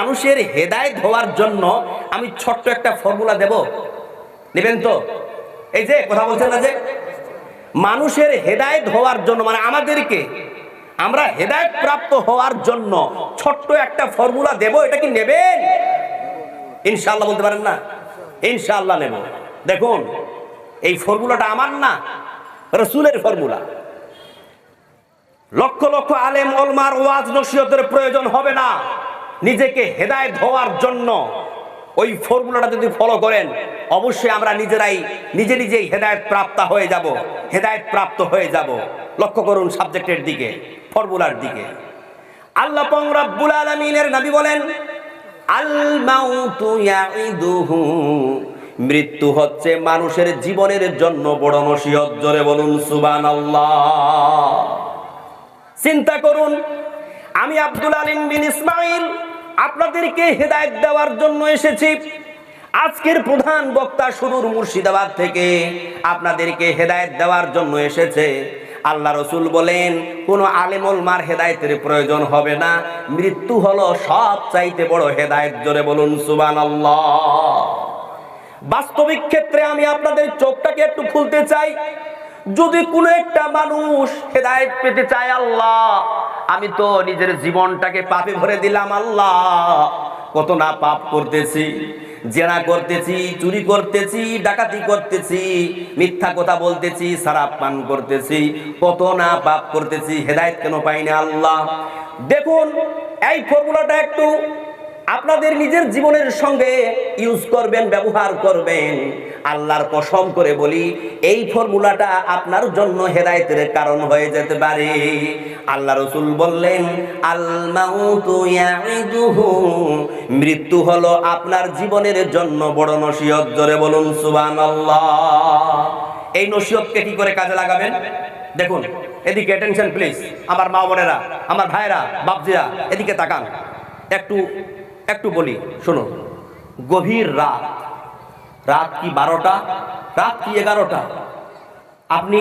মানুষের হেদায়েত হওয়ার জন্য আমি ছোট্ট একটা ফর্মুলা দেব, নেবেন তো? এই যে কথা বলছেন না যে মানুষের হেদায়েত হওয়ার জন্য, মানে আমাদেরকে, আমরা হেদায়েত প্রাপ্ত হওয়ার জন্য ছোট্ট একটা ফর্মুলা দেব, এটা কি নেবেন? ইনশাআল্লাহ বলতে পারেন না? ইনশাআল্লাহ নেব। দেখুন, এই ফর্মুলাটা আমার না, রাসূলের ফর্মুলা। লক্ষ লক্ষ আলেম ওলামার ওয়াজ নসিহতের প্রয়োজন হবে না। নিজেকে হেদায়েত হওয়ার জন্য ওই ফর্মুলাটা যদি ফলো করেন, অবশ্যই আমরা নিজেরাই নিজেই হেদায়েত প্রাপ্ত হয়ে যাব। লক্ষ্য করুন সাবজেক্টের দিকে, ফর্মুলার দিকে। আল্লাহ পাক রব্বুল আলামিনের নবী বলেন, আল মাউতু ইয়াইদুহু, মৃত্যু হচ্ছে মানুষের জীবনের জন্য বড় নসিহত। জোরে বলুন সুবহানাল্লাহ। চিন্তা করুন, আমি আব্দুল আলিম বিন ইসমাইল আপনাদেরকে হেদায়েত দেওয়ার জন্য এসেছি। আজকের প্রধান বক্তা শুরুর মুর্শিদাবাদ থেকে আপনাদেরকে হেদায়েত দেওয়ার জন্য এসেছে। আল্লাহ রসুল বলেন, কোন আলেম ওলামার হেদায়েতের প্রয়োজন হবে না, মৃত্যু হলো সবচাইতে বড় হেদায়েত। জোরে বলুন সুবহানাল্লাহ। বাস্তবিক ক্ষেত্রে আমি আপনাদের চোখটাকে একটু খুলতে চাই। যদি কোনো একটা মানুষ হেদায়েত পেতে চায়, আল্লাহ আমি তো নিজের জীবনটাকে পাপে ভরে দিলাম, আল্লাহ কত না পাপ করতেছি, জেনা করতেছি, চুরি করতেছি, ডাকাতি করতেছি, মিথ্যা কথা বলতেছি, শরাব পান করতেছি, কত না পাপ করতেছি, হেদায়েত কেন পাই না আল্লাহ? দেখুন, এই ফর্মুলাটা একটু আপনাদের নিজের জীবনের সঙ্গে ইউজ করবেন, ব্যবহার করবেন। আল্লাহর কসম করে বলি, এই ফর্মুলাটা আপনার জন্য হেদায়েতের কারণ হয়ে যেতে পারে। আল্লাহ রাসূল বললেন, আল মাউতু ইয়াইদুহু, মৃত্যু হলো আপনার জীবনের জন্য বড় নসিহত। জোরে বলুন সুবহানাল্লাহ। এই নসিহতকে কি করে কাজে লাগাবেন? দেখুন, এদিকে অ্যাটেনশন প্লিজ, আমার মা বোনেরা, আমার ভাইরা, বাপজিরা, এদিকে তাকান। একটু বলি, শুনুন। গভীর রাত কি 12টা, রাত কি 11টা, আপনি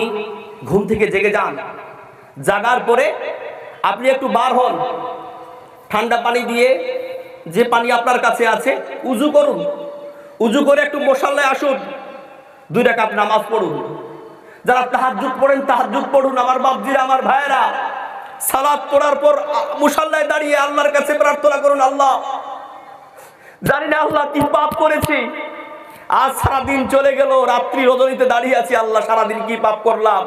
ঘুম থেকে জেগে যান। জাগার পরে আপনি একটু বার হন, ঠান্ডা পানি দিয়ে, যে পানি আপনার কাছে আছে, উযু করুন। উযু করে একটু মুসাল্লায় আসুন, 2 রাকাত নামাজ পড়ুন। যারা তাহাজ্জুদ পড়েন, তাহাজ্জুদ পড়ুন। আমার বাপজিরা, আমার ভাইয়েরা, সালাত পড়ার পর মুসাল্লায় দাঁড়িয়ে আল্লাহর কাছে প্রার্থনা করুন, আল্লাহ জানি না আল্লাহ কি পাপ করেছি, আজ সারাদিন চলে গেল, রাত্রি রজনীতে দাঁড়িয়ে আছি, আল্লাহ সারাদিন কি পাপ করলাম,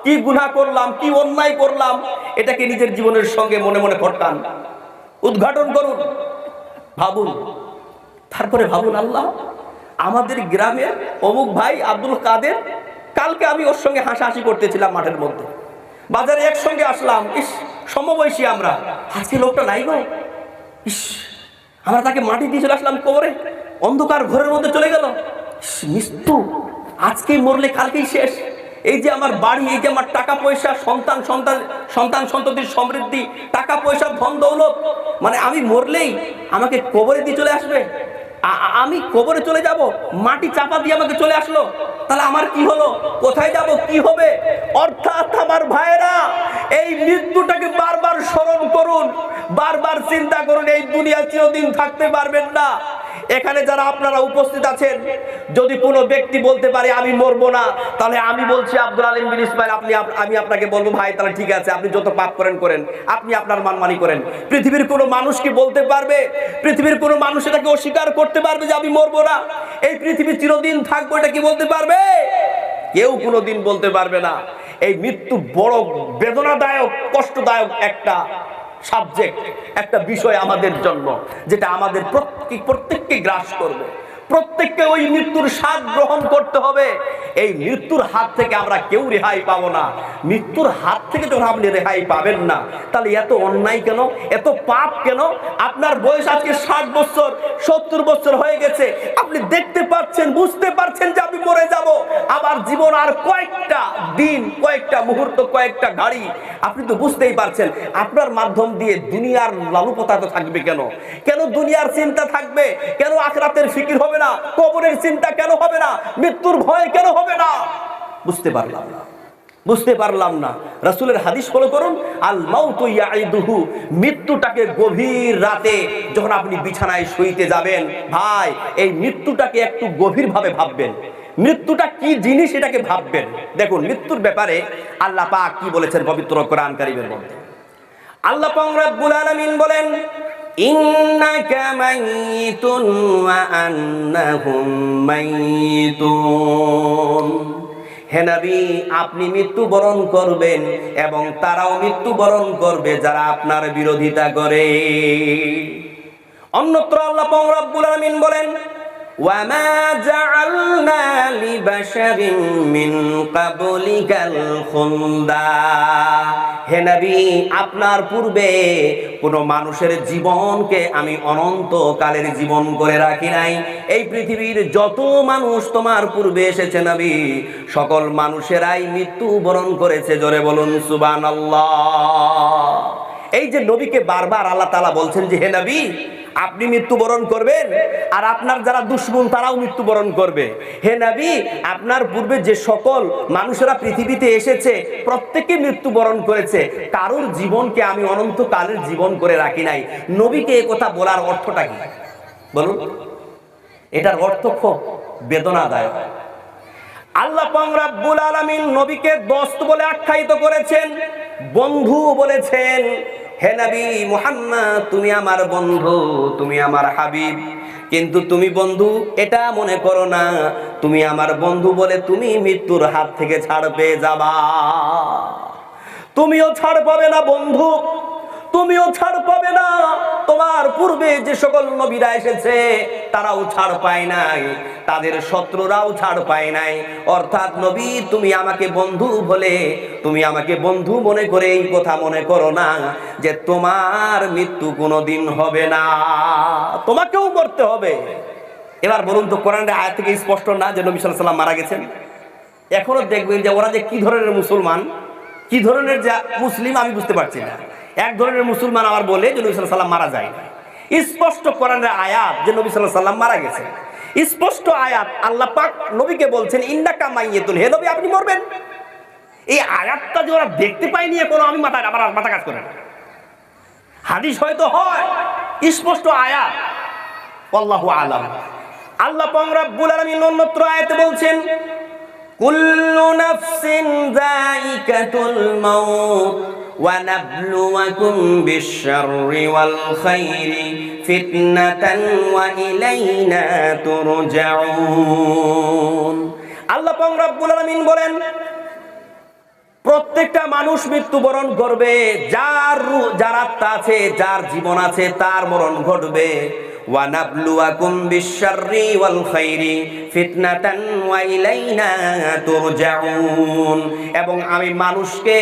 কি গুনাহ করলাম, কি অন্যায় করলাম, এটাকে নিজের জীবনের সঙ্গে মনে মনে ফটকান, উদ্ঘাটন করুন, ভাবুন। তারপরে ভাবুন, আল্লাহ আমাদের গ্রামের অমুক ভাই আব্দুল কাদের, কালকে আমি ওর সঙ্গে হাসাহাসি করতেছিলাম মাঠের মধ্যে, বাজারে একসঙ্গে আসলাম, ইস সমবয়সী আমরা, আজকে লোকটা নাই গো, ইস আমরা তাকে মাটি দিয়ে চলে আসলাম কবরে, অন্ধকার ঘরের মধ্যে চলে গেল, মৃত্যু আজকেই মরলে কালকেই শেষ। এই যে আমার বাড়ি, এই যে আমার টাকা পয়সা, সন্তান সন্ততির সমৃদ্ধি, টাকা পয়সা, ধন দৌলত, মানে আমি মরলেই আমাকে কবরে দিয়ে চলে আসবে, আমি কবরে চলে যাব, মাটি চাপা দিয়ে আমাকে চলে আসলো, তাহলে আমার কি হলো, কোথায় যাব, কি হবে? অর্থাৎ আমার ভাইয়েরা, এই মৃত্যুটাকে বারবার স্মরণ করুন, বারবার চিন্তা করুন। এই দুনিয়া চিরদিন থাকতে পারবেন না। এখানে যারা আপনারা উপস্থিত আছেন, যদি কোনো ব্যক্তি বলতে পারে আমি মরবো না, তাহলে আমি বলছি আব্দুল আলিম বিন ইসমাইল, আমি আপনাকে বলবো, ভাই তাহলে ঠিক আছে, আপনি যত পাপ করেন, আপনি আপনার মানমানি করেন। পৃথিবীর কোনো মানুষ কি বলতে পারবে, পৃথিবীর কোনো মানুষ এটাকে অস্বীকার করতে পারবে যে আমি মরবো না, এই পৃথিবী চিরদিন থাকবো, এটা কি বলতে পারবে? কেউ কোনোদিন বলতে পারবে না। এই মৃত্যু বড় বেদনাদায়ক, কষ্টদায়ক একটা সাবজেক্ট, একটা বিষয় আমাদের জন্য, যেটা আমাদের প্রত্যেককে গ্রাস করবে। প্রত্যেককে ওই মৃত্যুর স্বাদ গ্রহণ করতে হবে। এই মৃত্যুর হাত থেকে আমরা কেউ রেহাই পাবো না। মৃত্যুর হাত থেকে যখন আপনি রেহাই পাবেন না, তাহলে এত অন্যায় কেন, এত পাপ কেন? আপনার বয়স আজকে 60 বছর, 70 বছর হয়ে গেছে, আপনি দেখতে পাচ্ছেন, বুঝতে পারছেন যে আমি মরে যাব, আমার জীবন আর কয়েকটা দিন, কয়েকটা মুহূর্ত, কয়েকটা ঘড়ি, আপনি তো বুঝতেই পারছেন। আপনার মাধ্যম দিয়ে দুনিয়ার লালুপতা তো থাকবে কেন? কেন দুনিয়ার চিন্তা থাকবে? কেন আখিরাতের ফিকির হবে না? কবরের চিন্তা কেন হবে না? মৃত্যুর ভয় কেন হবে না? বুঝতে পারলাম না। বুঝতে পারলাম না। রাসূলের হাদিস ফলো করুন, আল মাউতু ইয়াইদুহু, মৃত্যুটাকে গভীর রাতে যখন আপনি বিছানায় শুইতে যাবেন, ভাই এই মৃত্যুটাকে একটু গভীরভাবে ভাববেন। মৃত্যুটা কি জিনিস এটাকে ভাববেন। দেখুন মৃত্যুর ব্যাপারে আল্লাহ পাক কি বলেছেন পবিত্র কোরআন কারীমের মধ্যে। আল্লাহ পাক রব্বুল আলামিন বলেন, ইন্নাকা মাইয়িতুন ওয়া আন্নাহুম মাইয়িতুন। হে নবী, আপনি মৃত্যুবরণ করবেন এবং তারাও মৃত্যুবরণ করবে যারা আপনার বিরোধিতা করে। অন্যত্র আল্লাহ পাক রব্বুল আলামিন বলেন, ওয়া মা জাআলনা লিবাশারিন মিন ক্বাবলিকাল খুলদা। হে নবী, আপনার পূর্বে কোনো মানুষের জীবনকে আমি অনন্তকালের জীবন করে রাখি নাই। এই পৃথিবীর যত মানুষ তোমার পূর্বে এসেছে নবী, সকল মানুষেরাই মৃত্যুবরণ করেছে। জোরে বলুন সুবহানাল্লাহ। এই যে নবীকে বারবার আল্লাহ তাআলা বলছেন যে হে নবী, আপনি মৃত্যুবরণ করবেন আর আপনার যারা দুশমন তারাও মৃত্যুবরণ করবে। হে নবী, আপনার পূর্বে যে সকল মানুষেরা পৃথিবীতে এসেছে প্রত্যেকে মৃত্যুবরণ করেছে, কারোর জীবনকে আমি অনন্তকালের জীবন করে রাখি নাই। নবীকে এই কথা বলার অর্থটা কি বলুন? এটার অর্থ খুব বেদনাদায়ক। আল্লাহ পাক রব্বুল আলামিন নবীকে দোস্ত বলে আখ্যায়িত করেছেন, বন্ধু বলেছেন। হে নবী মুহাম্মদ, তুমি আমার বন্ধু, তুমি আমার হাবিব, কিন্তু তুমি বন্ধু এটা মনে করো না তুমি আমার বন্ধু বলে তুমি মৃত্যুর হাত থেকে ছাড় পেয়ে যাবা। তুমিও ছাড় পাবে না বন্ধু, তুমিও ছাড় পাবে না। তোমার পূর্বে যে সকল নবীরা এসেছে তারাও ছাড় পায় নাই, তাদের শত্রুরাও ছাড় পায় নাই। অর্থাৎ নবী, তুমি আমাকে বন্ধু বলে, তুমি আমাকে বন্ধু মনে করে এই কথা মনে করো না যে তোমার মৃত্যু কোনোদিন হবে না, তোমাকেও মরতে হবে। এবার বলুন তো, কোরআনের আয়াত থেকে স্পষ্ট না যে নবী সাল্লাল্লাহু আলাইহি ওয়াসাল্লাম মারা গেছেন? এখনো দেখবেন যে ওরা যে কি ধরনের মুসলমান, কি ধরনের যে মুসলিম আমি বুঝতে পারছি না। এক ধরনের মুসলমান আবার বলে যে নবী সাল্লাল্লাহু আলাইহি ওয়াসাল্লাম মারা যায় না। স্পষ্ট কোরআনের আয়াত যে নবী সাল্লাল্লাহু আলাইহি ওয়াসাল্লাম মারা গেছেন। স্পষ্ট আয়াত, আল্লাহ পাক নবীকে বলছেন ইন্নাকা মাইয়িতুন, হে নবী আপনি মরবেন। এই আয়াতটা যে ওরা দেখতে পায়নি এখনো, আমি আমার মাথা কাজ করে না। হাদিস হয়তো হয়, স্পষ্ট আয়াত, আল্লাহু আলাম। আল্লাহ পাক রব্বুল আলামিন অন্যত্র আয়াতে বলছেন, কুল্লু নাফসিন যায়িকাতুল মাউত ওয়া নাবলুয়াকুম বিশ-শাররি ওয়াল খাইরি ফিতনাতান ওয়া ইলাইনা তুরজাউন। আল্লাহ পাক রব্বুল আলামিন বলেন, প্রত্যেকটা মানুষ মৃত্যুবরণ করবে, যার আত্মা আছে, যার জীবন আছে তার মরণ ঘটবে। ওয়া নাবলুয়াকুম বিশ-শাররি ওয়াল খাইরি ফিতনাতান ওয়া ইলাইনা তুরজাউন। এবং আমি মানুষকে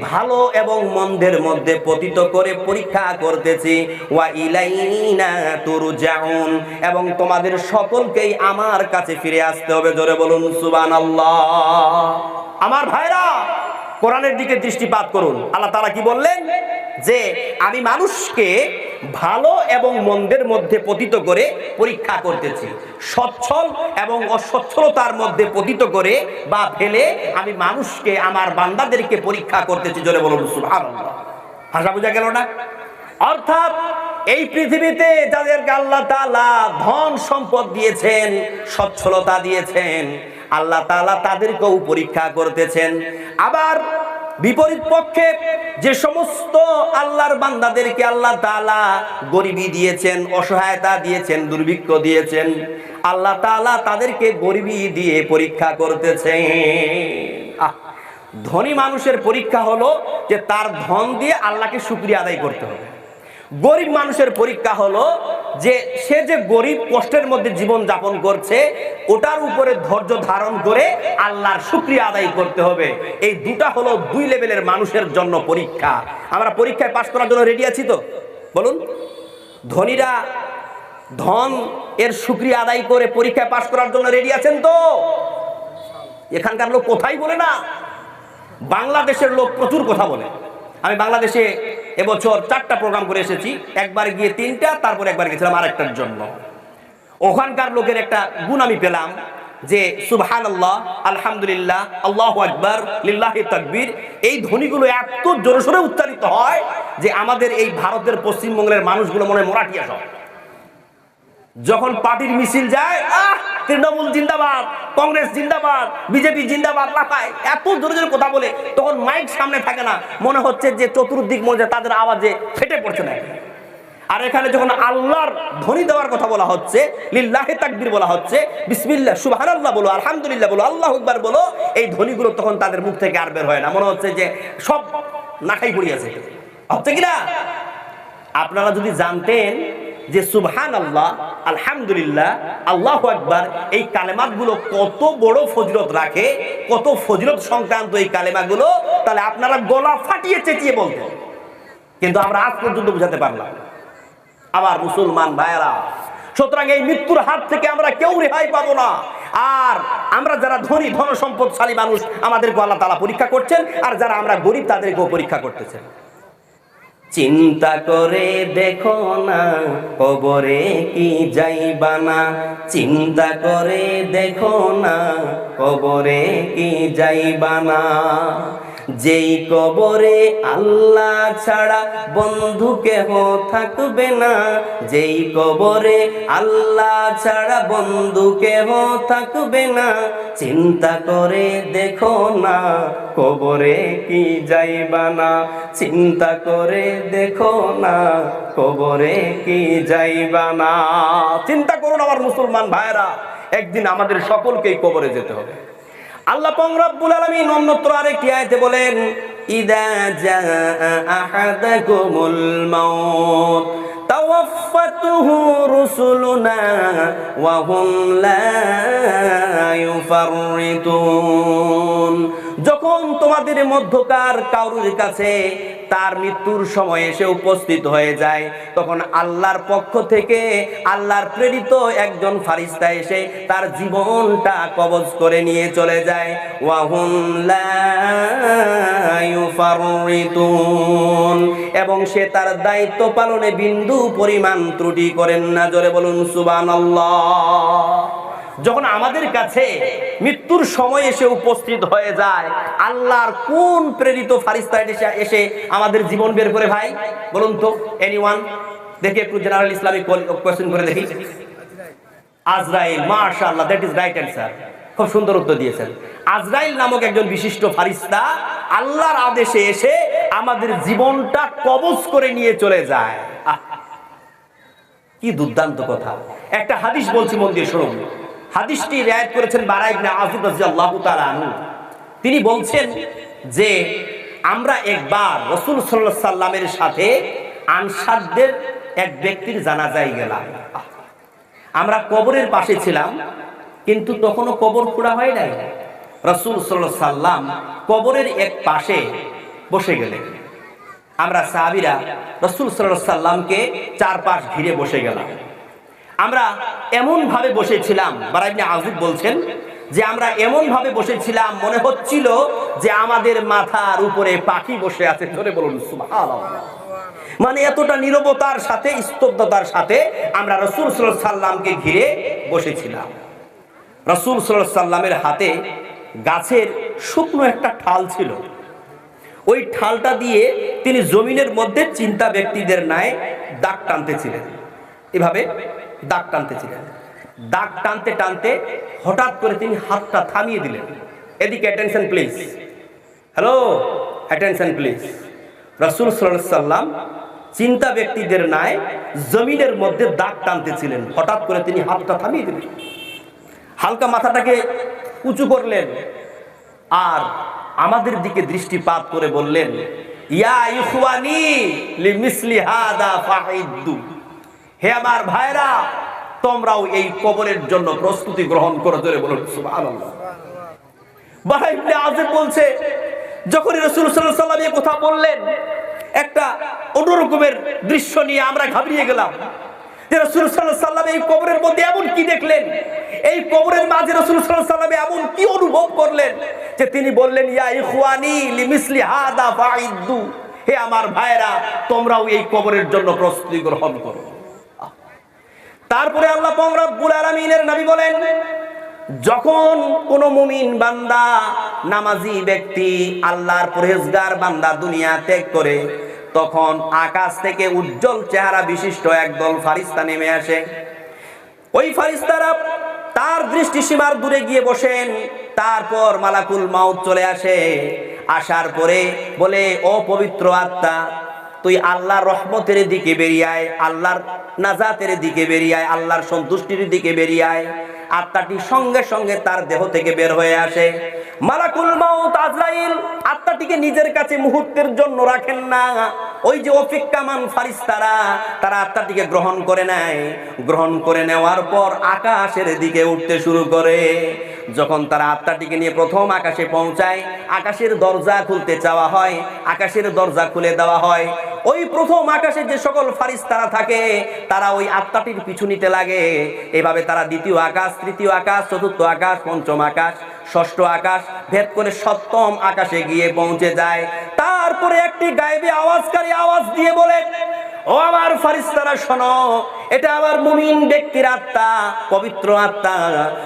ভালো এবং মন্দের মধ্যে পতিত করে পরীক্ষা করতেছি। ওয়া ইলাইনা তুরজাউন, এবং তোমাদের সকলকেই আমার কাছে ফিরে আসতে হবে। জোরে বলুন সুবহানাল্লাহ। আমার ভাইরা, কোরআনের দিকে দৃষ্টিপাত করুন। আল্লাহ তাআলা কি বললেন? যে আমি মানুষকে ভালো এবং মন্দের মধ্যে পতিত করে পরীক্ষা করতেছি, সচ্ছল এবং অসচ্ছলতার মধ্যে পতিত করে বা ফেলে আমি মানুষকে, আমার বান্দাদেরকে পরীক্ষা করতেছি। জোরে বলুন সুবহানাল্লাহ। ভাষা বোঝা গেল না? অর্থাৎ এই পৃথিবীতে যাদেরকে আল্লাহ তাআলা ধন সম্পদ দিয়েছেন, সচ্ছলতা দিয়েছেন, আল্লাহ তাআলা তাদেরকেও পরীক্ষা করতেছেন। আবার বিপরীত পক্ষে যে সমস্ত আল্লাহর বান্দাদেরকে আল্লাহ তাআলা গরিবি দিয়েছেন, অসহায়তা দিয়েছেন, দুর্ভিক্ষ দিয়েছেন, আল্লাহ তাআলা তাদেরকে গরিবি দিয়ে পরীক্ষা করতেছেন। ধনী মানুষের পরীক্ষা হলো যে তার ধন দিয়ে আল্লাহকে শুকরিয়া আদায় করতে হবে। গরিব মানুষের পরীক্ষা হলো যে সে যে গরিব কষ্টের মধ্যে জীবন যাপন করছে ওটার উপরে ধৈর্য ধারণ করে আল্লাহর শুকরিয়া আদায় করতে হবে। এই দুটা হলো দুই লেভেলের মানুষের জন্য পরীক্ষা। আমরা পরীক্ষায় পাশ করার জন্য রেডি আছি তো? বলুন, ধনীরা ধন এর শুকরিয়া আদায় করে পরীক্ষায় পাশ করার জন্য রেডি আছেন তো? এখানকার লোক কোথায় বলে না, বাংলাদেশের লোক প্রচুর কথা বলে। আমি বাংলাদেশে এবছর 4টা প্রোগ্রাম করে এসেছি, একবার গিয়ে 3টা, তারপর একবার গেছিলাম আরেকটার জন্য। ওখানকার লোকের একটা গুণ আমি পেলাম, যে সুবহানাল্লাহ, আলহামদুলিল্লাহ, আল্লাহু আকবার, লিল্লাহি তাকবীর, এই ধ্বনিগুলো এত জোরে সোরে উচ্চারিত হয় যে আমাদের এই ভারতের পশ্চিমবঙ্গের মানুষগুলো মনে মোরাটিয়া সব। যখন পার্টির মিছিল যায়, তৃণমূল জিন্দাবাদ, কংগ্রেস জিন্দাবাদ, বিজেপি জিন্দাবাদ লাফায়, এত জোরে জোরে কথা বলে, তখন মাইক সামনে থাকে না, মনে হচ্ছে যে চতুর্দিক মনে তাদের আওয়াজে ফেটে পড়ছে না। আর এখানে যখন আল্লাহর ধ্বনি দেওয়ার কথা বলা হচ্ছে, লিল্লাহি তাকবীর বলা হচ্ছে, বিসমিল্লাহ, সুবহানাল্লাহ বলো, আলহামদুলিল্লাহ বলো, আল্লাহু আকবার বলো, এই ধ্বনিগুলো তখন তাদের মুখ থেকে আর বের হয় না, মনে হচ্ছে যে সব নাকাই পড়িয়াছে। হচ্ছে কিনা? আপনারা যদি জানতেন যে সুবহানাল্লাহ, আলহামদুলিল্লাহ, আল্লাহু আকবার, এই কালেমাতগুলো কত বড় ফজিলত রাখে, কত ফজিলত সংক্রান্ত এই কালেমাগুলো, তাহলে আপনারা গলা ফাটিয়ে চেঁচিয়ে বলতেন। কিন্তু আমরা আজ পর্যন্ত বুঝাতে পারলাম। আমার মুসলমান ভাইয়েরা, সুতরাং এই মৃত্যুর হাত থেকে আমরা কেউ রেহাই পাবো না। আর আমরা যারা ধনী, ধন সম্পদশালী মানুষ, আমাদেরকে আল্লাহ তাআলা পরীক্ষা করছেন, আর যারা আমরা গরিব তাদেরকেও পরীক্ষা করতেছেন। চিন্তা করে দেখো না, কবরে কি যাইবা না, চিন্তা করে দেখো না, কবরে কি যাইবা না। যেই কবরে আল্লাহ ছাড়া বন্ধু কেহ থাকবে না, যেই কবরে আল্লাহ ছাড়া বন্ধু কেহ থাকবে না, চিন্তা করে দেখো না, কবরে কি যাইবা না, চিন্তা করে দেখো না, কবরে কি যাইবা না। চিন্তা করুন আমার মুসলমান ভাইরা, একদিন আমাদের সকলকেই কবরে যেতে হবে। আল্লাহ পাক রব্বুল আলামিন অন্যত্র আরেকটি আয়াতে বলেন, ইদা জাআ আহাদাকুমুল মাউত তাওয়াফাতুহু রুসুলুনা ওয়া হুম লা ইউফাররিতুন। যখন তোমাদের মধ্যকার কারোর কাছে তার মৃত্যুর সময় এসে উপস্থিত হয়ে যায়, তখন আল্লাহর পক্ষ থেকে আল্লাহর প্রেরিত একজন ফারিস্তা এসে তার জীবনটা কবজ করে নিয়ে চলে যায়। ওয়া হুম লা ইউফাররিতুন, এবং সে তার দায়িত্ব পালনে বিন্দু পরিমাণ ত্রুটি করেন না। জোরে বলুন সুবহানাল্লাহ। যখন আমাদের কাছে মৃত্যুর সময় এসে উপস্থিত হয়ে যায়, আল্লাহর কোন প্রেরিত ফারিস্তা এসে আমাদের জীবন বের করে? ভাই বলুন তো, এনিওয়ান? দেখি একটু জেনারেল ইসলামিক কোয়েশ্চেন করে দেখি। আজরাইল। মাশাআল্লাহ, দ্যাট ইজ রাইট অ্যানসার। খুব সুন্দর উত্তর দিয়েছেন। আজরাইল নামক একজন বিশিষ্ট ফারিস্তা আল্লাহর আদেশে এসে আমাদের জীবনটা কবজ করে নিয়ে চলে যায়। কি দুর্দান্ত কথা! একটা হাদিস বলছি, মন দিয়ে শুনুন। হাদিসটি রিওয়ায়াত করেছেন বারা ইবনে আযিব রাদিয়াল্লাহু তাআলা আনহু। তিনি বলছেন যে আমরা একবার রাসূল সাল্লাল্লাহু আলাইহি সাল্লামের সাথে আনসারদের এক ব্যক্তির জানাজায় গেলাম। আমরা কবরের পাশে ছিলাম, কিন্তু তখনও কবর খোঁড়া হয় নাই। রাসূল সাল্লাল্লাহু আলাইহি সাল্লাম কবরের এক পাশে বসে গেলেন। আমরা সাহাবীরা রাসূল সাল্লাল্লাহু আলাইহি সাল্লামকে চারপাশ ঘিরে বসে গেলাম। আমরা এমন ভাবে বসেছিলাম, বারা ইবনে আযিব বলছেন যে আমরা এমন ভাবে বসেছিলাম, মনে হচ্ছিল যে আমাদের মাথার উপরে পাখি বসে আছে। ধরে বলুন সুবহানাল্লাহ। মানে এতটা নীরবতার সাথে, স্তব্ধতার সাথে আমরা রাসূল সাল্লাল্লাহু আলাইহি সাল্লামকে ঘিরে বসেছিলাম। রাসূল সাল্লাল্লাহু আলাইহি সাল্লামের হাতে গাছের শুকনো একটা ঠাল ছিল। ওই ঠালটা দিয়ে তিনি জমিনের মধ্যে চিন্তা ব্যক্তিদের ন্যায় দাগ টানতেছিলেন। এভাবে দাগ টানতেছিলেন। দাগ টানতে টানতে হঠাৎ করে তিনি হাতটা থামিয়ে দিলেন। এদিকে attention please, hello, attention please. রাসূল সাল্লাল্লাহু আলাইহি সাল্লাম চিন্তা ব্যক্তিদের ন্যায় জমিনের মধ্যে দাগ টানতেছিলেন। হঠাৎ করে তিনি হাতটা থামিয়ে দিলেন, হালকা মাথাটাকে উঁচু করলেন, আর আমাদের দিকে দৃষ্টিপাত করে বললেন, ইয়া ইখওয়ানি লিমিসলি হাদা ফাইদ্দু। হে আমার ভাইরা, তোমরাও এই কবরের জন্য প্রস্তুতি গ্রহণ করো। ধরে বলুন সুবহানাল্লাহ। বারা ইবনে আযিব বলছে, যখন রাসূল সাল্লাল্লাহু আলাইহি ওয়াসাল্লাম এই কথা বললেন, একটা অন্যরকমের দৃশ্য নিয়ে আমরা ঘাবড়িয়ে গেলাম। যে রাসূল সাল্লাল্লাহু আলাইহি ওয়াসাল্লাম এই কবরের মধ্যে এমন কি দেখলেন, এই কবরের মাঝে রাসূল সাল্লাল্লাহু আলাইহি ওয়াসাল্লাম এমন কি অনুভব করলেন যে তিনি বললেন, ইয়া ইখওয়ানি লিমিসলি হাদা ফাইদ্দু। হে আমার ভাইরা, তোমরাও এই কবরের জন্য প্রস্তুতি গ্রহণ করো। তারপরে আল্লাহ পাক রব্বুল আলামিনের নবী বলেন, যখন কোন মুমিন বান্দা, নামাজি ব্যক্তি, আল্লাহর পরহেজগার বান্দা দুনিয়া ত্যাগ করে, তখন আকাশ থেকে উজ্জ্বল চেহারা বিশিষ্ট একদল ফারিস্তা নেমে আসে। ওই ফারিস্তারা তার দৃষ্টিসীমার দূরে গিয়ে বসেন। তারপর মালাকুল মাউত চলে আসে। আসার পরে বলে, ও পবিত্র আত্মা, তুই আল্লাহর রহমতের দিকে বেরিয়ে আয়, আল্লাহর নাজাতের দিকে বেরিয়ে আয়, আল্লাহর সন্তুষ্টির দিকে বেরিয়ে আয়। আত্মাটি সঙ্গে সঙ্গে তার দেহ থেকে বের হয়ে আসে। মালাকুল মাউত আজরাইল আত্মাটিকে নিজের কাছে মুহূর্তের জন্য রাখেন না। ওই যে অপেক্ষামান ফারিস্তারা, তারা আত্মাটিকে গ্রহণ করে নেয়। গ্রহণ করে নেওয়ার পর আকাশের দিকে উঠতে শুরু করে। যখন তারা আত্মাটিকে নিয়ে প্রথম আকাশে পৌঁছায়, আকাশের দরজা খুলতে চাওয়া হয়, আকাশের দরজা খুলে দেওয়া হয়। ওই প্রথম আকাশে যে সকল ফারিস্তারা থাকে, তারা ওই আত্মাটির পিছু নিতে লাগে। এভাবে তারা দ্বিতীয় আকাশ, তৃতীয় আকাশ, চতুর্থ আকাশ, পঞ্চম আকাশ, ষষ্ঠ আকাশ ভেদ করে সপ্তম আকাশে গিয়ে পৌঁছে যায়। তারপরে একটি গায়েবী আওয়াজকারী আওয়াজ দিয়ে বলে, ও আমার ফারিস্তারা শোনো, এটা আমার মুমিন ব্যক্তির আত্মা, পবিত্র আত্মা।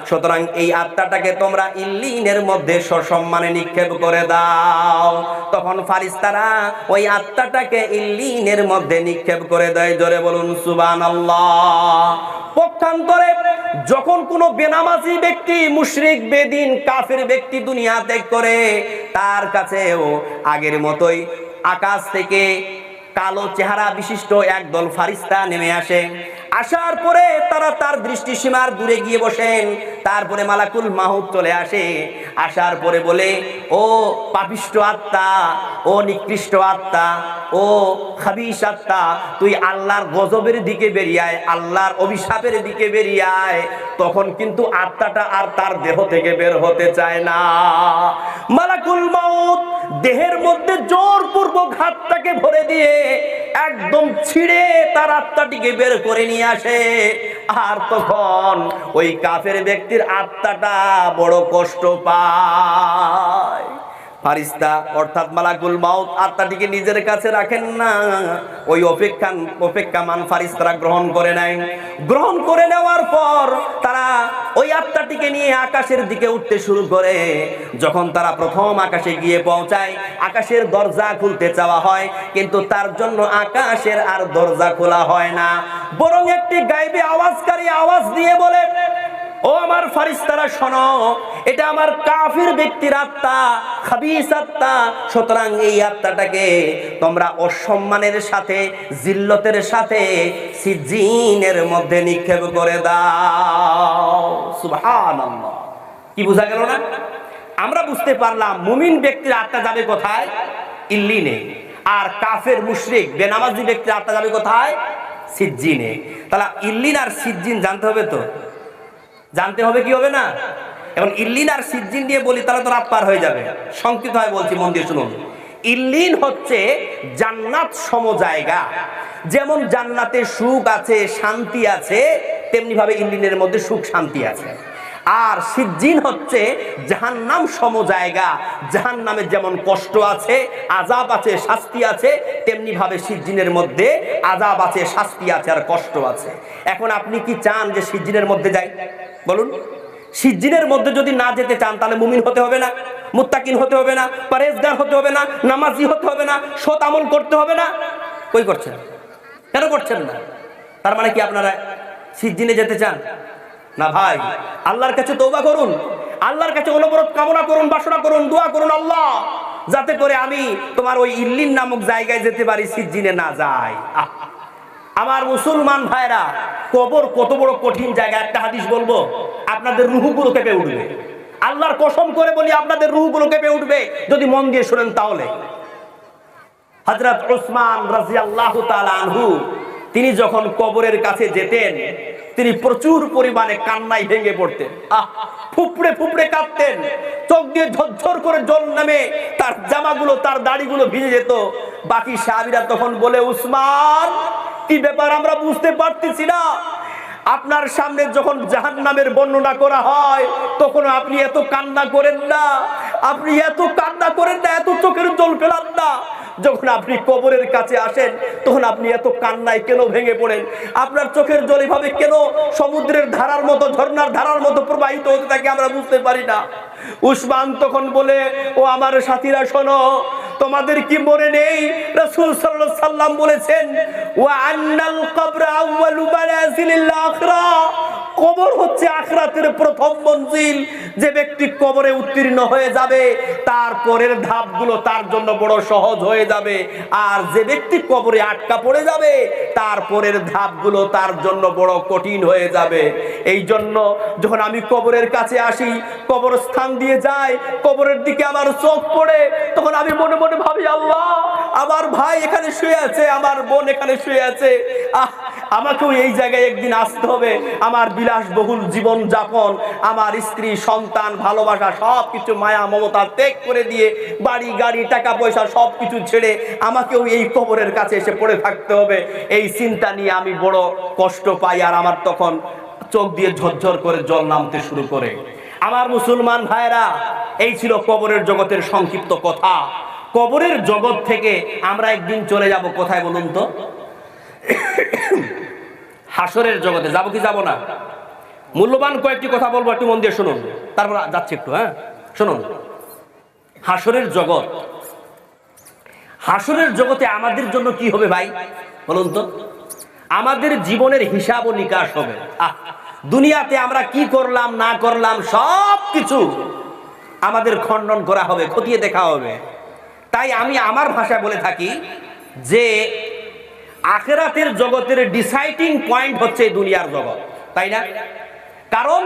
সুতরাং এই আত্মাটাকে তোমরা ইল্লিনের মধ্যে সসম্মানে নিক্ষেপ করে দাও। তখন ফারিস্তারা ওই আত্মাটাকে ইল্লিনের মধ্যে নিক্ষেপ করে দেয়। জোরে বলুন সুবহানাল্লাহ। পক্ষান্তরে যখন কোনো বেনামাজি ব্যক্তি, মুশরিক, বেদিন, কাফের ব্যক্তি দুনিয়া ত্যাগ করে, তার কাছেও আগের মতোই আকাশ থেকে কালো চেহারা বিশিষ্ট একদল ফারিস্তা নেমে আসে। আসার পরে তারা তার দৃষ্টিসীমার দূরে গিয়ে বসেন। তারপরে মালাকুল মাউত চলে আসে। আসার পরে বলে, ও পাপিষ্ঠ আত্মা, ও নিকৃষ্ট আত্মা, ও খাবিশ আত্মা, তুই আল্লাহর গজবের দিকে বেরিয়ে আয়, আল্লাহর অভিশাপের দিকে বেরিয়ে আয়। তখন কিন্তু আত্মাটা আর তার দেহ থেকে বের হতে চায় না। মালাকুল মাউত দেহের মধ্যে জোরপূর্বক হাতটাকে ভরে দিয়ে একদম ছিঁড়ে তার আত্মাটিকে বের করে নিয়ে আসে। আর তখন ওই কাফের ব্যক্তির আত্মাটা বড় কষ্ট পায়। ফারিস্তা অর্থাৎ মালাকুল মাউত আত্মাটিকে নিজের কাছে রাখেন না। ওই অপেক্ষামান ফারিস্তারা গ্রহণ করে নেয়। গ্রহণ করে নেওয়ার পর তারা ওই আত্মাটিকে নিয়ে আকাশের দিকে উঠতে শুরু করে। যখন তারা প্রথম আকাশে গিয়ে পৌঁছায়, আকাশের দরজা খুলতে চাওয়া হয়, কিন্তু তার জন্য আকাশের আর দরজা খোলা হয় না। বরং একটি গায়েবী আওয়াজকারী আওয়াজ দিয়ে বলে, ও আমার ফারিস্তারা শোনো, এটা আমার কাফির ব্যক্তির আত্মা, খাবিস আত্মা। সুতরাং এই আত্মাটাকে তোমরা অসম্মানের সাথে, জিল্লতের সাথে সিজ্জিনের মধ্যে নিক্ষেপ করে দাও। সুবহানাল্লাহ। কি বোঝা গেল না? আমরা বুঝতে পারলাম মুমিন ব্যক্তির আত্মা যাবে কোথায়? ইল্লিনে। আর কাফের, মুশরিক, বেনামাজি ব্যক্তির আত্মা যাবে কোথায়? সিজ্জিনে। তাহলে ইল্লিন আর সিজ্জিন জানতে হবে তো? জানতে হবে কি হবে না? এখন ইল্লিন আর সিজ্জিন দিয়ে বলি তাহলে তো রাত পার হয়ে যাবে। সংক্ষিপ্ত হয় বলছি, মন দিয়ে শুনুন। ইল্লিন হচ্ছে জান্নাত সম জায়গা। যেমন জান্নাতে সুখ আছে, শান্তি আছে, তেমনি ভাবে ইল্লিনের মধ্যে সুখ শান্তি আছে। আর সিজ্জিন হচ্ছে জাহান্নাম সম জায়গা। জাহান্নামে যেমন কষ্ট আছে, আযাব আছে, শাস্তি আছে, তেমনি ভাবে সিজ্জিনের মধ্যে আযাব আছে, শাস্তি আছে, আর কষ্ট আছে। এখন আপনি কি চান যে সিজ্জিনের মধ্যে যাই? বলুন। সিজ্জিনের মধ্যে যদি না যেতে চান, তাহলে মুমিন হতে হবে না, মুত্তাকিন হতে হবে না, পরেজগার হতে হবে না, নামাজি হতে হবে না, সৎ আমল করতে হবে না? কই করছেন? কেন করছেন না? তার মানে কি আপনারা সিজ্জিনে যেতে চান না? ভাই, আল্লাহর কাছে তওবা করুন, আল্লাহর কাছে অনুরোধ কামনা করুন, বাসনা করুন, দোয়া করুন, আল্লাহ যাতে করে আমি তোমার ওই ইল্লিন নামক জায়গায় যেতে পারি, সিজ্জিনে না যাই। আমার মুসলমান ভাইরা, কবর কত বড় কঠিন জায়গা। একটা হাদিস বলবো, আপনাদের রুহগুলো কেঁপে উঠবে। আল্লাহর কসম করে বলি, আপনাদের রুহগুলো কেঁপে উঠবে যদি মন দিয়ে শুনেন। তাহলে হযরত উসমান রাদিয়াল্লাহু তাআলা আনহু, তিনি যখন কবরের কাছে যেতেন, তিনি প্রচুর পরিমাণে কান্নায় ভেঙে পড়তেন। ফুপড়ে ফুপড়ে কাঁদতেন, চোখ দিয়ে ঝরঝর করে জল নামে তার জামাগুলো, তার দাড়িগুলো ভিজে যেত। বাকি সাহাবীরা তখন বলে, উসমান, কি ব্যাপার আমরা বুঝতে পারতেছি না। আপনার সামনে যখন জাহান্নামের বর্ণনা করা হয়, তখন আপনি এত কান্না করেন না, আপনি এত কান্না করেন না, এত চোখের জল ফেলান না। যখন আপনি কবরের কাছে আসেন তখন আপনি এত কান্নায় কেন ভেঙে পড়েন? আপনার চোখের জল এভাবে কেন সমুদ্রের ধারার মতো, ঝর্ণার ধারার মতো প্রবাহিত হতে থাকে আমরা বুঝতে পারি না। উসমান তখন বলে, ও আমার সাথীরা শোনো, তোমাদের কি মনে নেই রাসূল সাল্লাল্লাহু আলাইহি সাল্লাম বলেছেন, ওয়া আন্নাল কবরা আউয়ালু মানাজিলিল আখিরা, কবর হচ্ছে আখিরাতের প্রথম মঞ্জিল। যে ব্যক্তি কবরে উত্তীর্ণ হয়ে যাবে তার পরের ধাপগুলো তার জন্য বড় সহজ হয়ে যাবে, আর যে ব্যক্তি কবরে আটকা পড়ে যাবে তার পরের ধাপগুলো তার জন্য বড় কঠিন হয়ে যাবে। এই জন্য যখন আমি কবরের কাছে আসি, কবরস্থান দিয়ে যাই, কবরের দিকে আমার চোখ পড়ে, তখন আমি মনে মনে ভাবি, আল্লাহ, আমার ভাই এখানে শুয়ে আছে, আমার বোন এখানে শুয়ে আছে, আমাকেও এই জায়গায় একদিন আসতে হবে। আমার বিলাসবহুল জীবন যাপন, আমার স্ত্রী সন্তান ভালোবাসা সবকিছু মায়া মমতা ত্যাগ করে দিয়ে, বাড়ি গাড়ি টাকা পয়সা সবকিছু ছেড়ে আমাকেও এই কবরের কাছে এসে পড়ে থাকতে হবে। এই চিন্তা নিয়ে আমি বড় কষ্ট পাই, আর আমার তখন চোখ দিয়ে ঝরঝর করে জল নামতে শুরু করে। আমার মুসলমান ভাইরা, এই ছিল কবরের জগতের সংক্ষিপ্ত কথা। কবরের জগৎ থেকে আমরা একদিন চলে যাব কোথায় বলুন তো? হাসরের জগতে যাব কি যাব না? মূল্যবান কয়েকটি কথা বলবো, একটু মন দিয়ে শুনুন, তারপর যাচ্ছে একটু। হ্যাঁ, শুনুন। হাসরের জগৎ, হাসরের জগতে আমাদের জন্য কি হবে ভাই বলুন তো? আমাদের জীবনের হিসাব ও নিকাশ হবে। দুনিয়াতে আমরা কি করলাম না করলাম সব কিছু আমাদের খণ্ডন করা হবে, খতিয়ে দেখা হবে। তাই আমি আমার ভাষায় বলে থাকি যে আখিরাতের জগতের ডিসাইডিং পয়েন্ট হচ্ছে দুনিয়ার জগৎ, তাই না? কারণ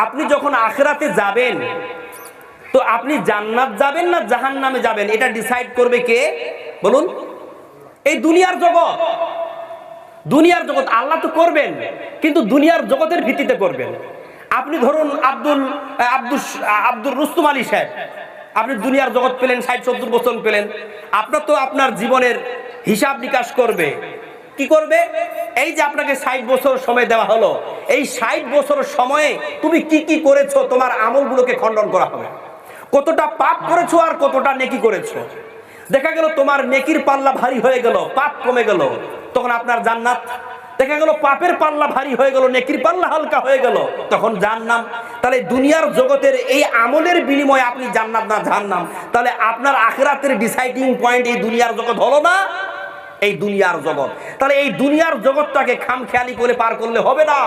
আপনি যখন আখিরাতে যাবেন তো আপনি জান্নাত যাবেন না জাহান্নামে যাবেন, এটা ডিসাইড করবে কে বলুন? এই দুনিয়ার জগৎ। দুনিয়ার জগৎ আল্লাহ তো করবেন, কিন্তু দুনিয়ার জগতের ভিত্তিতে করবেন। আপনি ধরুন আব্দুর রুস্তম আলী সাহেব, আপনি দুনিয়ার জগৎ পেলেন, 60-70 বছর পেলেন, আপনার তো আপনার জীবনের হিসাব নিকাশ করবে। কি করবে? এই যে আপনাকে 60 বছর সময় দেওয়া হলো, এই 60 বছর সময়ে তুমি কি কি করেছো, তোমার আমলগুলোকে খণ্ডন করা হবে। কতটা পাপ করেছো আর কতটা নেকি করেছো। দেখা গেল তোমার নেকির পাল্লা ভারী হয়ে গেল, পাপ কমে গেল, তখন আপনার জান্নাত। দেখা গেল পাপের পাল্লা ভারী হয়ে গেল, নেকির পাল্লা হালকা হয়ে গেল, তখন জাহান্নাম। তাহলে দুনিয়ার জগতের এই আমলের বিনিময়ে আপনি জান্নাত না জাহান্নাম, তাহলে আপনার আখিরাতের ডিসাইডিং পয়েন্ট এই দুনিয়ার জগৎ হলো না? এই দুনিয়ার জগৎ। তাহলে এই দুনিয়ার জগৎটাকে খামখেয়ালি করে পার করলে হবে না,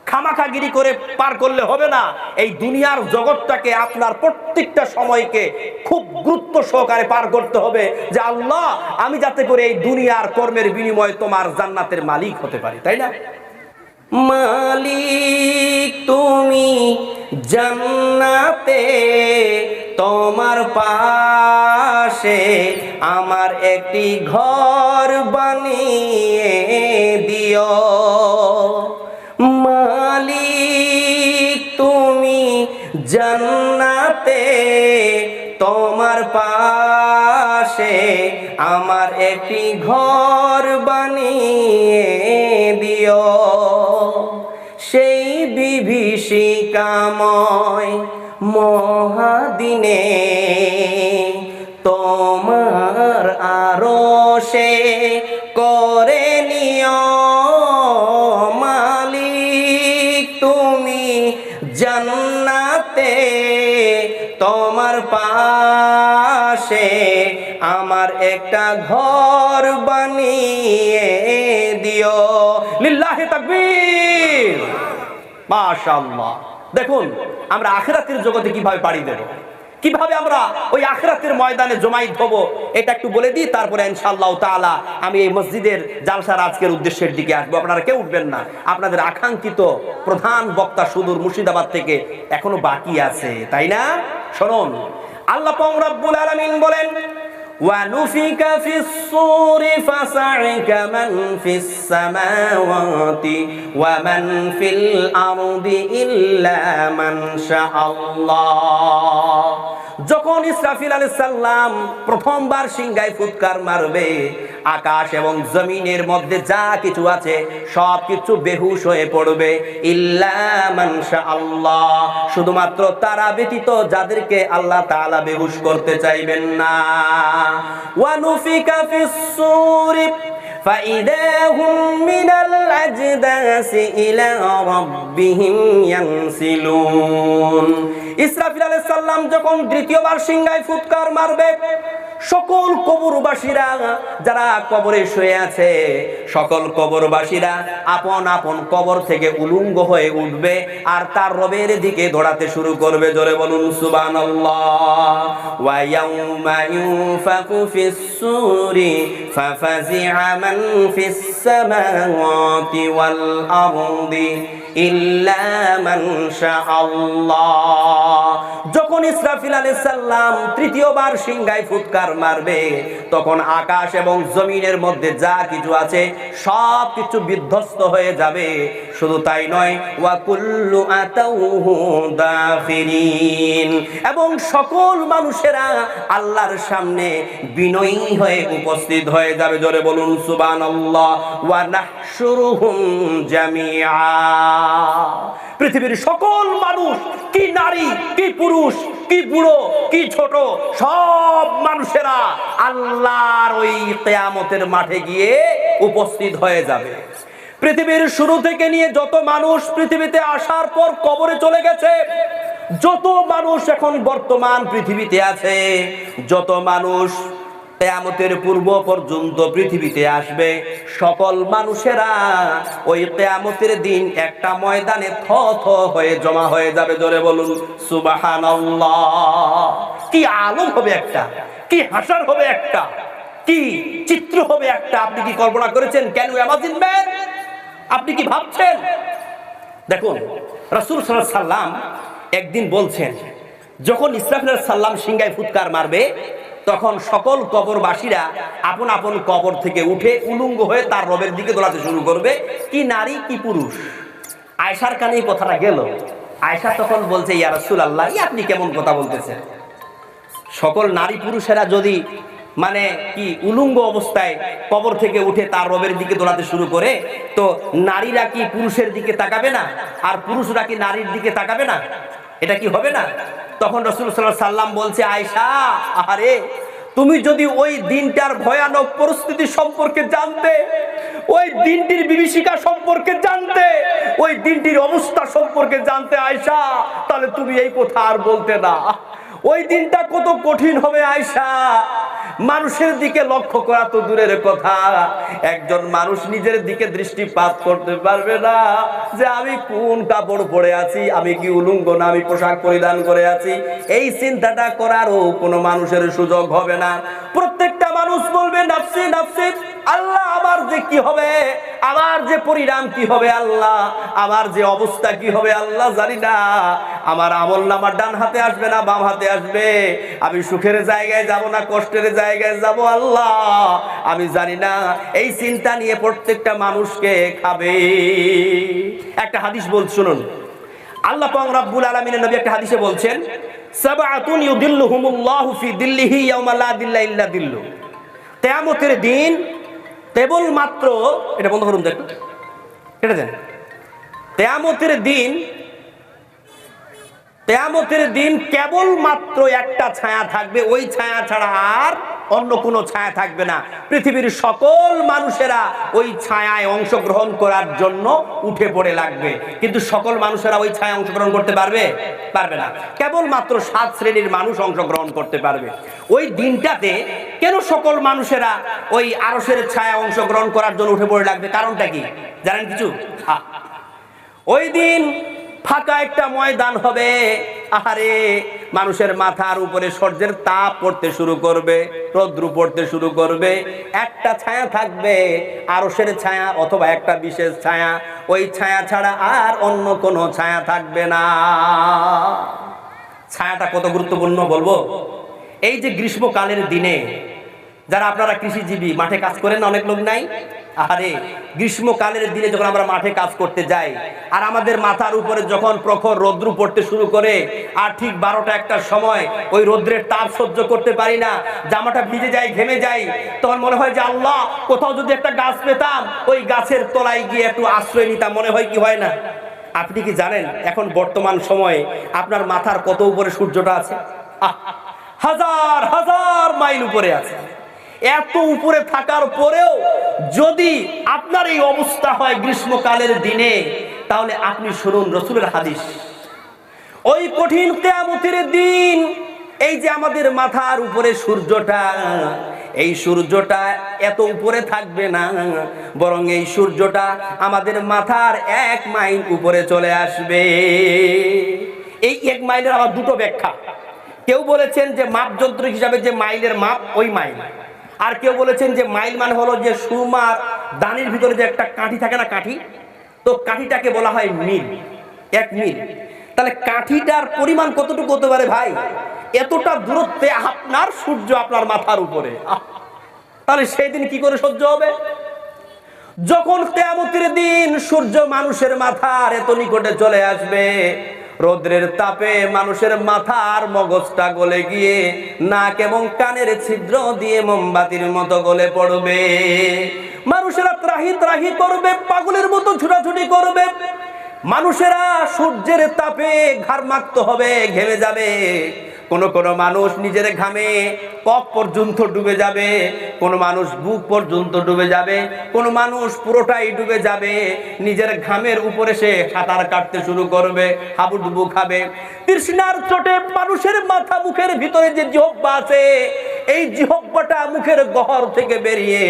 খামাখাগিরি করে পার করলে হবে না। এই দুনিয়ার জগৎটাকে আপনার প্রত্যেকটা সময়কে খুব গুরুত্ব সহকারে পার করতে হবে, যে আল্লাহ, আমি যাতে করে এই দুনিয়ার কর্মের বিনিময়ে তোমার জান্নাতের মালিক হতে পারি, তাই না? মালিক তুমি জান্নাতে, তোমার পাশে আমার একটি ঘর বানিয়ে দিও। মালিক তুমি জান্নাতে, তোমার পাশে আমার একটি ঘর বানিয়ে দিও। সেই বিভীষিকাময় মহাদিনে তোমার আরশে করে নিও। মালিক তুমি জান্নাতে, তোমার পাশে আমার একটা ঘর বানিয়ে দিও। লিল্লাহি তাকবীর, মাশাআল্লাহ। দেখুন আমরা আখিরাতের জগতে কিভাবে পাড়ি দেব, কিভাবে আমরা ওই আখিরাতের ময়দানে জমায়েত হব, এটা একটু বলে দিই, তারপরে ইনশাআল্লাহ তাআলা আমি এই মসজিদের জালসার আজকের উদ্দেশ্যের দিকে আসবো। আপনারা কেউ উঠবেন না, আপনাদের আকাঙ্ক্ষিত প্রধান বক্তা সুদূর মুর্শিদাবাদ থেকে এখনো বাকি আছে, তাই না? শুনুন, আল্লাহ পাক রব্বুল আলামিন বলেন, وَنُفِخَ فِي الصُّورِ فَصَعِقَ مَنْ فِي السَّمَاوَاتِ وَمَنْ فِي الْأَرْضِ إِلَّا مَنْ شَاءَ اللَّهُ। যখন ইসরাফিল আলাইহিস সালাম প্রথমবার সিংহায় ফুৎকার মারবে, আকাশ এবং জমিনের মধ্যে যা কিছু আছে সব কিছু বেহুশ হয়ে পড়বে, ইল্লা মান শাআল্লাহ, শুধুমাত্র তারা ব্যতীত যাদেরকে আল্লাহ তাআলা বেহুশ করতে চাইবেন না। ওয়া নুফিকা ফিস সূরি فَإِذَا هُمْ مِنَ الْأَجْدَاثِ إِلَى رَبِّهِمْ يَنْسِلُونَ। ইসরাফিল আলাইহিস সালাম যখন দ্বিতীয়বার সিংহায় ফুৎকার মারবে, সকল কবরবাসীরা যারা কবরে শুয়ে আছে, সকল কবরবাসীরা আপন আপন কবর থেকে উলঙ্গ হয়ে উঠবে আর তার রবের দিকে দৌড়াতে শুরু করবে। জোরে বলুন সুবহানাল্লাহ। ওয়া ইয়াউমা ইউনফাকু ফিস সূরি ফাফাজিআ মান ফিস সামাওয়াতি ওয়াল আরদি ইল্লা মান শাআল্লাহ। যখন ইসরাফিল আলাইহিস সালাম তৃতীয়বার সিংহায় ফুৎকার মারবে, তখন আকাশ এবং জমিনের মধ্যে যা কিছু আছে সব কিছু বিধ্বস্ত হয়ে যাবে। শুধু তাই নয়, ওয়া কুল্লু আতাউহু দাখিরিন, এবং সকল মানুষেরা আল্লাহর সামনে বিনয়ী হয়ে উপস্থিত হয়ে যাবে। জোরে বলুন সুবহানাল্লাহ। ওয়া নাহশুরুহুম জামিআ, পৃথিবীর সকল মানুষ, কি নারী কি পুরুষ, কি বুড়ো কি ছোট, সব মানুষেরা আল্লাহর ওই কিয়ামতের মাঠে গিয়ে উপস্থিত হয়ে যাবে। পৃথিবীর শুরু থেকে নিয়ে যত মানুষ পৃথিবীতে আসার পর কবরে চলে গেছে, যত মানুষ এখন বর্তমান পৃথিবীতে আছে, যত মানুষ কিয়ামতের পূর্ব পর্যন্ত পৃথিবীতে আসবে, সকল মানুষেরা ওই কিয়ামতের দিন একটা ময়দানে থ থ হয়ে জমা হয়ে যাবে। জোরে বলুন সুবহানাল্লাহ। কি আলোক হবে একটা, কি হাসার হবে একটা, কি চিত্র হবে একটা। আপনি কি কল্পনা করেছেন? Can you imagine man? আপনি কি ভাবছেন? দেখুন, রাসূল সাল্লাল্লাহু আলাইহি সাল্লাম একদিন বলছেন, যখন ইসরাফিল আলাইহিস সালাম সিংহায় ফুৎকার মারবে, তখন সকল কবরবাসীরা আপন আপন কবর থেকে উঠে উলঙ্গ হয়ে তার রবের দিকে দৌড়াতে শুরু করবে, কি নারী কি পুরুষ। আয়েশার কানে এই কথাটা গেল। আয়েশা তখন বলছে, ইয়া রাসূলুল্লাহ, আপনি কেমন কথা বলতেছেন? সকল নারী পুরুষেরা যদি মানে কি উলঙ্গ অবস্থায় কবর থেকে উঠে তার রবের দিকে দৌড়াতে শুরু করে, তো নারীরা কি পুরুষের দিকে তাকাবে না? আর পুরুষরা কি নারীর দিকে তাকাবে না? এটা কি হবে না? তখন রাসূল সাল্লাল্লাহু আলাইহি সাল্লাম বলছে, আয়েশা, আরে তুমি যদি ওই দিনটার ভয়ানক পরিস্থিতি সম্পর্কে জানতে, ওই দিনটির বিভীষিকা সম্পর্কে জানতে, ওই দিনটির অবস্থা সম্পর্কে জানতে আয়েশা, তাহলে তুমি এই কথা আর বলতে না। ওই দিনটা কত কঠিন হবে আয়েশা। মানুষের দিকে লক্ষ্য করা তো দূরের কথা, একজন মানুষ নিজের দিকে দৃষ্টিপাত করতে পারবে না যে আমি কোন কাপড় পরে আছি, আমি কি উলঙ্গ না আমি পোশাক পরিধান করে আছি। এই চিন্তাটা করারও কোনো মানুষের সুযোগ হবে না। প্রত্যেকটা মানুষ বলবে নাফসি নাফসি, আল্লাহ আমার যে কি হবে, আমার যে পরিণাম কি হবে আল্লাহ, আমার যে অবস্থা কি হবে আল্লাহ জানি না। আমার আমলনামা ডান হাতে আসবে না বাম হাতে আসবে, আমি সুখের জায়গায় যাব না কষ্টের জায়গায় যাব আল্লাহ আমি জানি না। এই চিন্তা নিয়ে প্রত্যেকটা মানুষকে খাবে। একটা হাদিস বল শুনুন, আল্লাহ পাক রব্বুল আলামিনের নবী একটা হাদিসে বলছেন, সাবআতুন ইউদিল্লুহুমুল্লাহু ফি দিল্লিহি ইয়াওমা লা দিল্লা ইল্লা দিল্লু। কিয়ামতের দিন কেবলমাত্র, এটা বন্ধ করুন, দেখুন এটা দেন। কিয়ামতের দিন কেবলমাত্র একটা ছায়া থাকবে, ওই ছায়া ছাড়া আর অন্য কোনো ছায়া থাকবে না। পৃথিবীর সকল মানুষেরা ওই ছায়ায় অংশগ্রহণ করার জন্য উঠে পড়ে লাগবে, কিন্তু সকল মানুষেরা ওই ছায়ায় অংশগ্রহণ করতে পারবে না। কেবলমাত্র 7 শ্রেণীর মানুষ অংশগ্রহণ করতে পারবে। ওই দিনটাতে কেন সকল মানুষেরা ওই আরশের ছায়ায় অংশগ্রহণ করার জন্য উঠে পড়ে লাগবে? কারণটা কি জানেন কিছু? ওই দিন ফাঁকা একটা ময়দান হবে, আহারে মানুষের মাথার উপরে সূর্যের তাপ পড়তে শুরু করবে, রৌদ্র পড়তে শুরু করবে, একটা ছায়া থাকবে আরশের ছায়া অথবা একটা বিশেষ ছায়া, ওই ছায়া ছাড়া আর অন্য কোনো ছায়া থাকবে না। ছায়াটা কত গুরুত্বপূর্ণ বলবো। এই যে গ্রীষ্মকালের দিনে যারা আপনারা কৃষিজীবী মাঠে কাজ করেন না, অনেক লোক নাই, আরে গ্রীষ্মকালের দিনে যখন আমরা মাঠে কাজ করতে যাই আর আমাদের মাথার উপরে যখন প্রখর রৌদ্র পড়তে শুরু করে আর ঠিক 12টা 1টার সময় ওই রৌদ্রের তাপ সহ্য করতে পারি না, জামাটা ভিজে যায়, ঘেমে যায়, তখন মনে হয় যে আল্লাহ কোথাও যদি একটা গাছ পেতাম ওই গাছের তলায় গিয়ে একটু আশ্রয় নিতাম, মনে হয় কি হয় না? আপনি কি জানেন এখন বর্তমান সময়ে আপনার মাথার কত উপরে সূর্যটা আছে? হাজার হাজার মাইল উপরে আছে। এত উপরে থাকার পরেও যদি আপনার এই অবস্থা হয় গ্রীষ্মকালের দিনে, তাহলে আপনি শুনুন রাসূলের হাদিস। ওই কঠিন কিয়ামতের দিন এই যে আমাদের মাথার উপরে সূর্যটা, এই সূর্যটা এত উপরে থাকবে না, বরং এই সূর্যটা আমাদের মাথার 1 মাইল উপরে চলে আসবে। এই 1 মাইলের আবার দুটো ব্যাখ্যা। কেউ বলেছেন যে মাপযন্ত্র হিসাবে যে মাইলের মাপ ওই মাইল, আর কেউ বলেছেন যে মাইল মানে হলো যে সুরমার দানির ভিতরে যে একটা কাঠি থাকে না, কাঠি, তো কাঠিটাকে বলা হয় মিল, 1 মিল। তাহলে কাঠিটার পরিমাণ কতটুকু হতে পারে ভাই? এতটা দূরত্বে আপনার সূর্য আপনার মাথার উপরে। তাহলে সেই দিন কি করে সহ্য হবে? যখন কিয়ামতের দিন সূর্য মানুষের মাথার এত নিকটে চলে আসবে, রৌদ্রের তাপে মানুষের মাথার মগজটা গলে গিয়ে নাক এবং কানের ছিদ্র দিয়ে মোমবাতির মতো গলে পড়বে। মানুষেরা ত্রাহি ত্রাহি করবে, পাগলের মতো ছুটাছুটি করবে। মানুষেরা সূর্যের তাপে ঘাড়মাক্ত হবে, ঘেমে যাবে। কোন কোন মানুষ নিজের ঘামে কক পর্যন্ত ডুবে যাবে, কোন মানুষ বুক পর্যন্ত ডুবে যাবে, কোন মানুষ পুরোটাই ডুবে যাবে। নিজের ঘামের উপরে সে সাঁতার কাটতে শুরু করবে, হাবুডুবু খাবে। তৃষ্ণার চোটে মানুষের মাথা মুখের ভিতরে যে জিহ্বা আছে, এই জিহ্বাটা মুখের গহর থেকে বেরিয়ে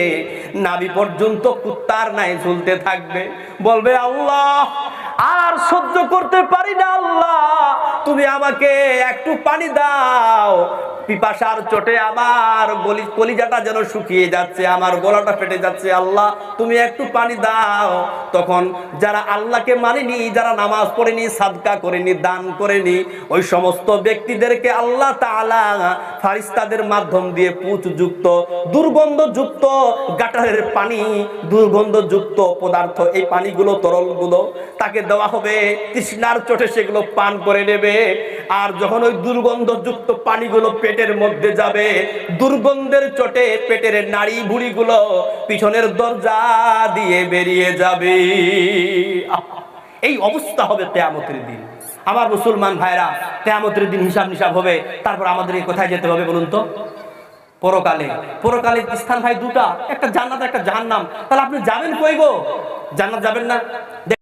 নাভি পর্যন্ত কুত্তার ন্যায় ঝুলতে থাকবে। বলবে আল্লাহ আর সহ্য করতে পারি না, আল্লাহ তুমি আমাকে একটু পানি দাও। পিপাসার চোটে আমার কলিজাটা যেন শুকিয়ে যাচ্ছে, আমার গলাটা ফেটে যাচ্ছে, আল্লাহ তুমি একটু পানি দাও। তখন যারা আল্লাহকে মানেনি, যারা নামাজ পড়েনি, সাদকা করেনি, দান করেনি, ওই সমস্ত ব্যক্তিদেরকে আল্লাহ তাআলা ফারিস্তাদের মাধ্যম দিয়ে পুঁচযুক্ত দুর্গন্ধযুক্ত গাটারের পানি, দুর্গন্ধযুক্ত পদার্থ, এই পানিগুলো তরলগুলো তাকে দেওয়া হবে। তৃষ্ণার চোটে সেগুলো পান করে নেবে। আর যখন ওই দুর্গন্ধযুক্ত পানিগুলো পেটের মধ্যে যাবে, দুর্গন্ধের চোটে পেটের নাড়ি ভুঁড়িগুলো পিছনের দরজা দিয়ে বেরিয়ে যাবে। এই অবস্থা হবে কিয়ামতের দিন। আমার মুসলমান ভাইরা, কিয়ামতের দিন হিসাব নিসাব হবে। তারপর আমাদেরকে কোথায় যেতে হবে বলুন তো? পরকালে। পরকালে স্থান ভাই দুটা, একটা জান্নাত একটা জাহান্নাম। তাহলে আপনি যাবেন কই গো? জান্নাত যাবেন না?